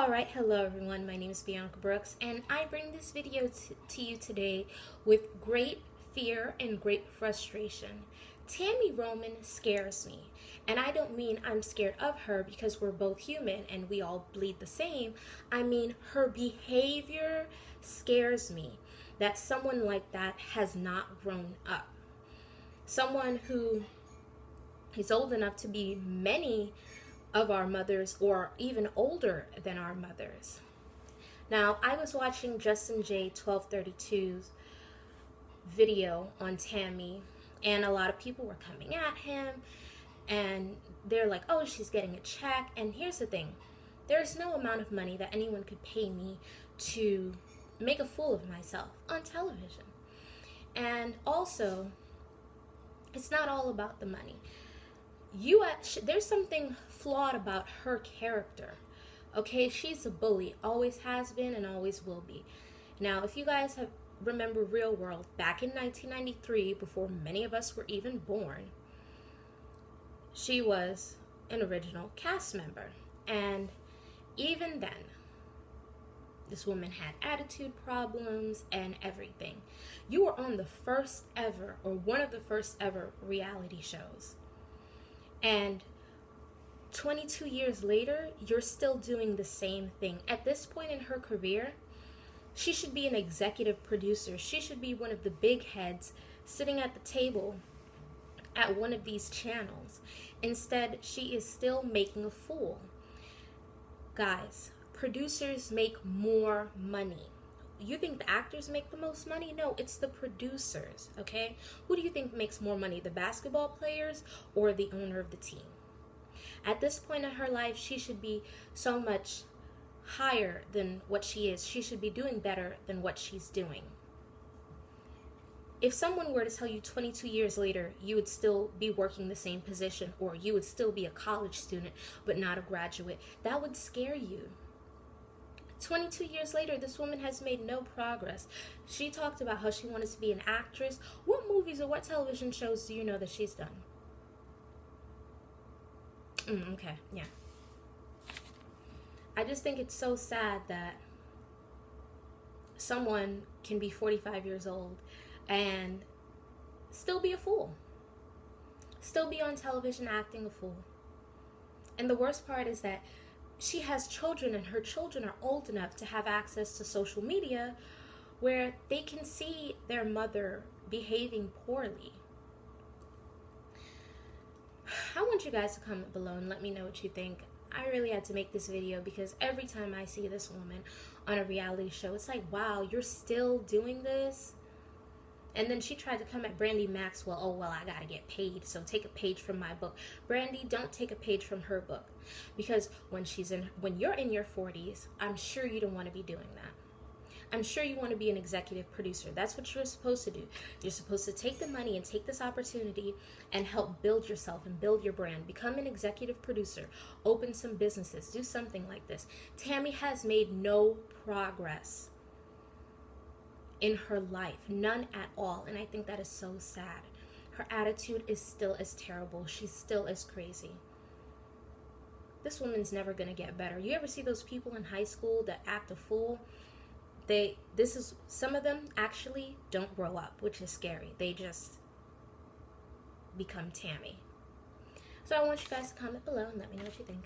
Alright, hello everyone, my name is Bianca Brooks and I bring this video to you today with great fear and great frustration. Tami Roman scares me, and I don't mean I'm scared of her because we're both human and we all bleed the same. I mean her behavior scares me, that someone like that has not grown up. Someone who is old enough to be many of our mothers or even older than our mothers. Now, I was watching Justin J 1232's video on Tami, and a lot of people were coming at him and they're like, oh, she's getting a check. And here's the thing, there's no amount of money that anyone could pay me to make a fool of myself on television. And also, it's not all about the money. There's something flawed about her character. Okay, she's a bully, always has been and always will be. Now, if you guys remember Real World, back in 1993, before many of us were even born, she was an original cast member. And even then, this woman had attitude problems and everything. You were on the first ever, or one of the first ever reality shows. And 22 years later, you're still doing the same thing. At this point in her career, she should be an executive producer. She should be one of the big heads sitting at the table at one of these channels. Instead, she is still making a fool. Guys, producers make more money. You think the actors make the most money? No, it's the producers, okay? Who do you think makes more money, the basketball players or the owner of the team? At this point in her life, she should be so much higher than what she is. She should be doing better than what she's doing. If someone were to tell you 22 years later you would still be working the same position, or you would still be a college student but not a graduate, that would scare you. 22 years later, this woman has made no progress. She talked about how she wanted to be an actress. What movies or what television shows do you know that she's done? Okay, yeah. I just think it's so sad that someone can be 45 years old and still be a fool. Still be on television acting a fool. And the worst part is that she has children, and her children are old enough to have access to social media where they can see their mother behaving poorly. I want you guys to comment below and let me know what you think. I really had to make this video because every time I see this woman on a reality show, it's like, wow, you're still doing this? And then she tried to come at Brandy Maxwell. Oh, well, I gotta get paid, so take a page from my book. Brandy, don't take a page from her book. Because when you're in your 40s, I'm sure you don't want to be doing that. I'm sure you want to be an executive producer. That's what you're supposed to do. You're supposed to take the money and take this opportunity and help build yourself and build your brand. Become an executive producer. Open some businesses. Do something like this. Tami has made no progress in her life, none at all, and I think that is so sad. Her attitude is still as terrible. She's still as crazy. This woman's never gonna get better. You ever see those people in high school that act a fool? Some of them actually don't grow up, which is scary. They just become Tami. So I want you guys to comment below and let me know what you think.